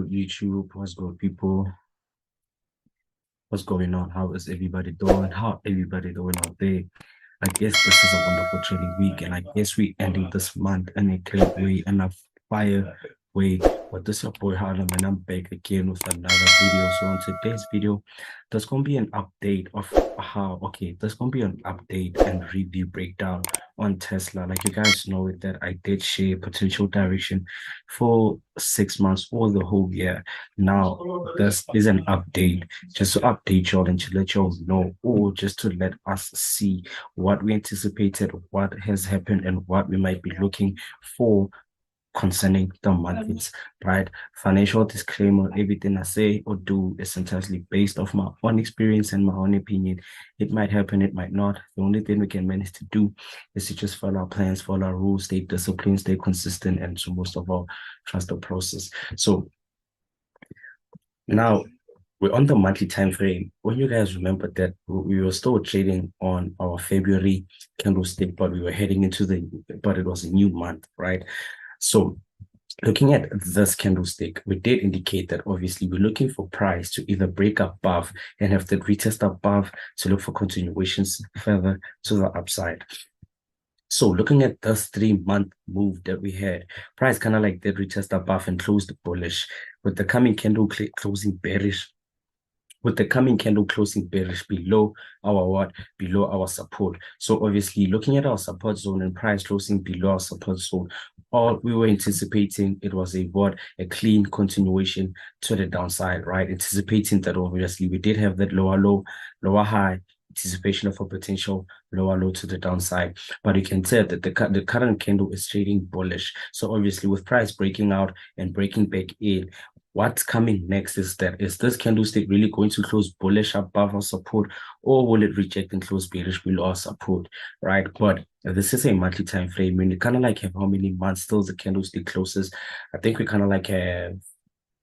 YouTube, what's good, people? What's going on? How is everybody doing? How everybody doing out there? I guess this is a wonderful trading week, and I guess we ending this month in a great way and a fire way. But this is your boy Harlem, and I'm back again with another video. So on today's video, there's gonna be an update of there's gonna be an update and review breakdown on Tesla. Like you guys know it that I did share potential direction for 6 months or the whole year. Now this is an update just to update y'all and to let y'all know, or just to let us see what we anticipated, what has happened, and what we might be looking for concerning the markets, right? Financial disclaimer, everything I say or do is entirely based off my own experience and my own opinion. It might happen, it might not. The only thing we can manage to do is to just follow our plans, follow our rules, stay disciplined, stay consistent, and to most of all, trust the process. So now we're on the monthly time frame. When you guys remember that we were still trading on our February candlestick, but we were heading into but it was a new month, right? So looking at this candlestick, we did indicate that obviously we're looking for price to either break above and have the retest above to look for continuations further to the upside. So looking at this 3-month move that we had, price kind of like did retest above and closed bullish, with the coming candle closing bearish, below our support. So obviously looking at our support zone and price closing below our support zone, all we were anticipating, it was a clean continuation to the downside, right? Anticipating that obviously we did have that lower low, lower high, anticipation of a potential lower low to the downside, but you can tell that the current candle is trading bullish. So obviously with price breaking out and breaking back in, what's coming next is this candlestick really going to close bullish above our support, or will it reject and close bearish below our support, right? But this is a monthly time frame, and you kind of like have how many months till the candlestick closes. I think we kind of like have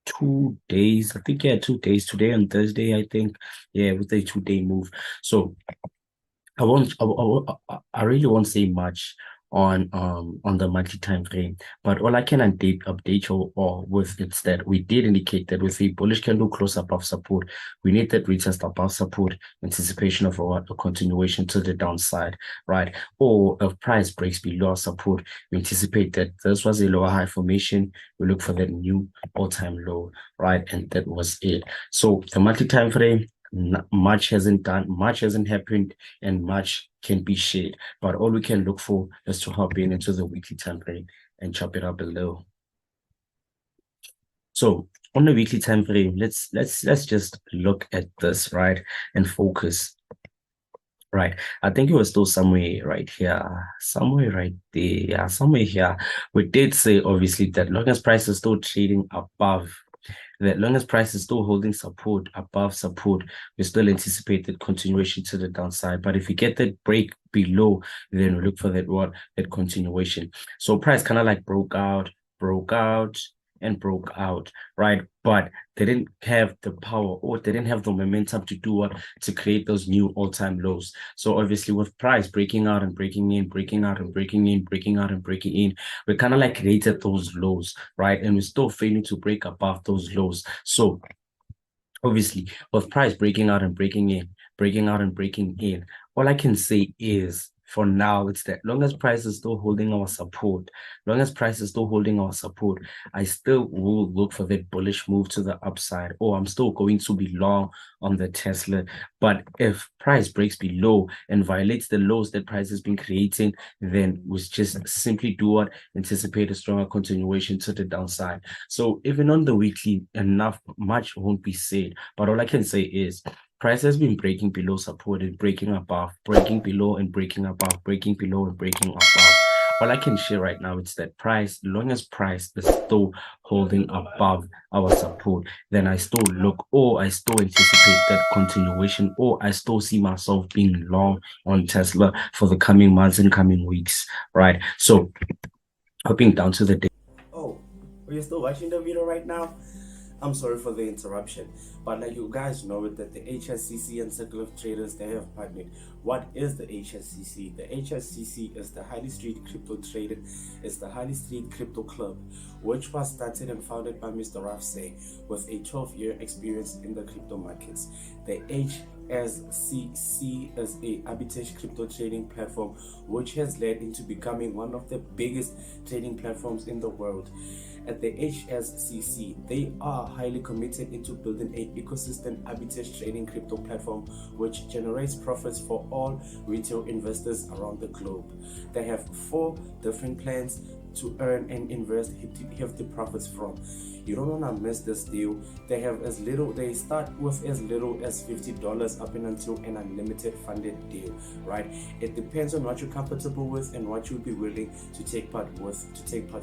2 days. I think, yeah, 2 days, today and Thursday, I think. Yeah, with a 2-day move. So I really won't say much on the monthly time frame, but all I can update you all with is that we did indicate that with a bullish candle close above support, we need that retest above support, anticipation of a continuation to the downside, right? Or if price breaks below our support, we anticipate that this was a lower high formation. We look for that new all-time low, right? And that was it. So the monthly time frame, much hasn't happened, and much can be shared, but all we can look for is to hop into the weekly time frame and chop it up below. So on the weekly time frame, let's just look at this, right, and focus. Right, I think it was still somewhere right here, somewhere right there, yeah, somewhere here. We did say obviously that long as price is still trading above, that long as price is still holding support above support, we still anticipate that continuation to the downside. But if we get that break below, then we look for that continuation. So price kind of like broke out, and broke out, right? But they didn't have the power, or they didn't have the momentum to do what, to create those new all-time lows. So obviously with price breaking out and breaking in, breaking out and breaking in, breaking out and breaking in, we kind of like created those lows, right? And we're still failing to break above those lows. So obviously with price breaking out and breaking in, breaking out and breaking in, all I can say is, for now, it's that long as price is still holding our support, I still will look for that bullish move to the upside, or I'm still going to be long on the Tesla. But if price breaks below and violates the lows that price has been creating, then we just simply do what, anticipate a stronger continuation to the downside. So even on the weekly, much won't be said, but all I can say is price has been breaking below support and breaking above, breaking below and breaking above, breaking below and breaking above. All I can share right now is that price, long as price is still holding above our support, then I still look, or I still anticipate that continuation, or I still see myself being long on Tesla for the coming months and coming weeks, right? So hopping down to the day. Oh, are you still watching the video right now? I'm sorry for the interruption, but like you guys know it, that the HSCC and Circle of Traders, they have partnered What is the HSCC? The HSCC is the Highly Street Crypto Trading, is the Highly Street Crypto Club, which was started and founded by Mr. Rafsay with a 12-year experience in the crypto markets. The HSCC is a arbitrage crypto trading platform which has led into becoming one of the biggest trading platforms in the world. At the HSCC, they are highly committed into building an ecosystem arbitrage trading crypto platform which generates profits for all retail investors around the globe. They have 4 different plans to earn and invest hefty profits from. You don't want to miss this deal. They start with as little as $50 up and until an unlimited funded deal, right? It depends on what you're comfortable with and what you'll be willing to take part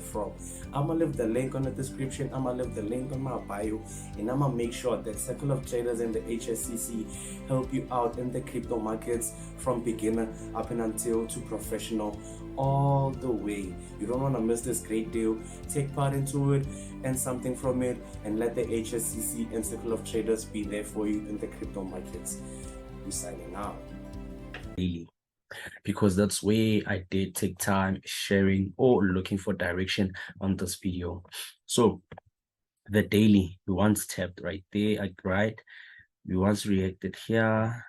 from. I'm gonna leave the link on the description. I'm gonna leave the link on my bio, and I'm gonna make sure that Circle of Traders and the HSCC help you out in the crypto markets from beginner up and until to professional all the way. You don't want to miss this great deal. Take part into it and something from it, and let the HSCC and Circle of Traders be there for you in the crypto markets. We're signing out. Daily, because that's where I did take time sharing or looking for direction on this video. So the daily, we once tapped right there, right? We once reacted here,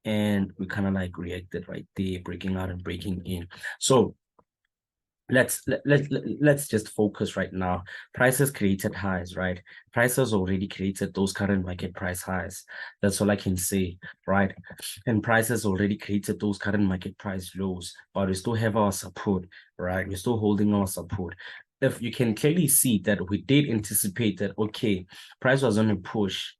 and we kind of like reacted right there, breaking out and breaking in. So let's just focus right now. Prices created highs, right? Prices already created those current market price highs. That's all I can say, right? And prices already created those current market price lows, but we still have our support, right? We're still holding our support. If you can clearly see that we did anticipate that, okay, price was on a push.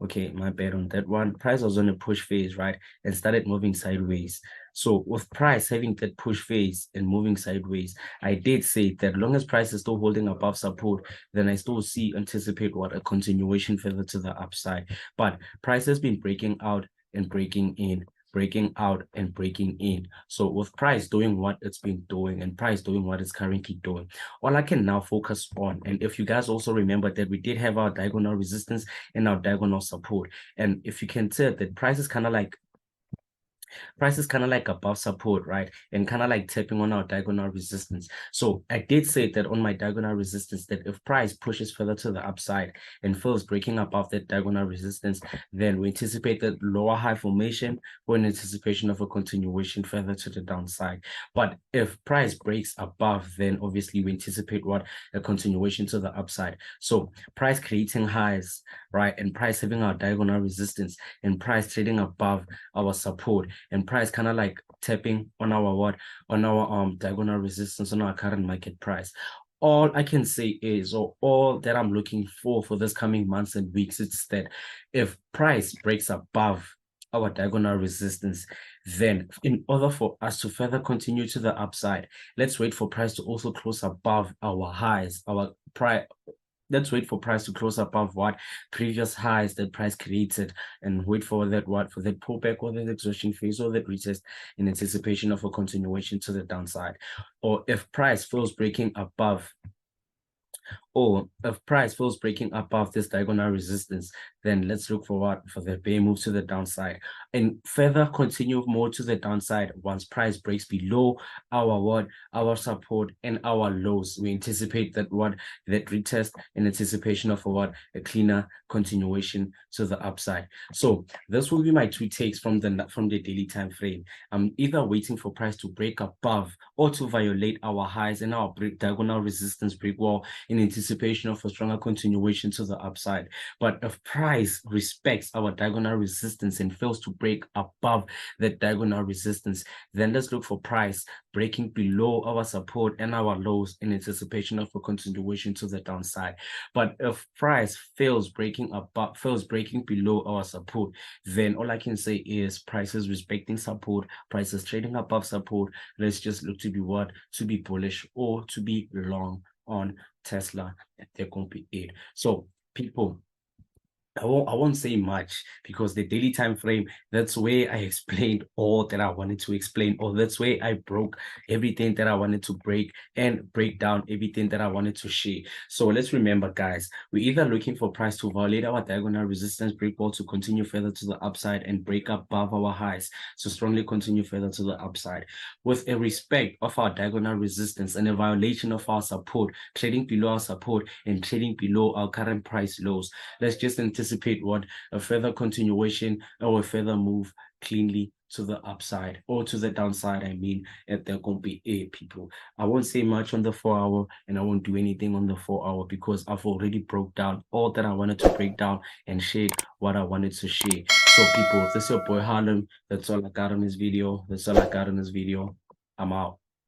Okay, my bad on that one. Price was on a push phase, right? And started moving sideways. So with price having that push phase and moving sideways, I did say that long as price is still holding above support, then I still anticipate what a continuation further to the upside. But price has been breaking out and breaking in, breaking out and breaking in. So with price doing what it's been doing and price doing what it's currently doing, all I can now focus on, and if you guys also remember that we did have our diagonal resistance and our diagonal support, and if you can tell that price is kind of like above support, right? And kind of like tapping on our diagonal resistance. So I did say that on my diagonal resistance, that if price pushes further to the upside and feels breaking above that diagonal resistance, then we anticipate that lower high formation or in anticipation of a continuation further to the downside. But if price breaks above, then obviously we anticipate what? A continuation to the upside. So price creating highs, right? And price having our diagonal resistance and price trading above our support and price kind of like tapping on our diagonal resistance on our current market price. All I can say is, or all that I'm looking for this coming months and weeks, is that if price breaks above our diagonal resistance, then in order for us to further continue to the upside, let's wait for price to also close above our highs, our price. Let's wait for price to close above what previous highs that price created, and wait for that for that pullback or that exhaustion phase or that retest in anticipation of a continuation to the downside. Or if price feels breaking above, or if price feels breaking above this diagonal resistance, then let's look for what? For the bear move to the downside and further continue more to the downside once price breaks below our support and our lows. We anticipate that that retest in anticipation of a cleaner continuation to the upside. So this will be my two takes from the daily time frame. I'm either waiting for price to break above or to violate our highs and our diagonal resistance break wall in anticipation of a stronger continuation to the upside. But if price respects our diagonal resistance and fails to break above that diagonal resistance, then let's look for price breaking below our support and our lows in anticipation of a continuation to the downside. But if price fails breaking below our support, then all I can say is price is respecting support, price is trading above support. Let's just look to be to be bullish or to be long on Tesla at their company 8. So people, I won't say much because the daily time frame, that's where I explained all that I wanted to explain, or that's where I broke everything that I wanted to break and break down everything that I wanted to share. So let's remember, guys, we're either looking for price to violate our diagonal resistance break wall to continue further to the upside and break above our highs, so strongly continue further to the upside. With a respect of our diagonal resistance and a violation of our support, trading below our support and trading below our current price lows, let's just anticipate what a further continuation or a further move cleanly to the upside or to the downside. I mean, at the be people. I won't say much on the 4 hour and I won't do anything on the 4 hour because I've already broke down all that I wanted to break down and shared what I wanted to share. So, people, this is your boy Harlem. That's all I got on this video. I'm out.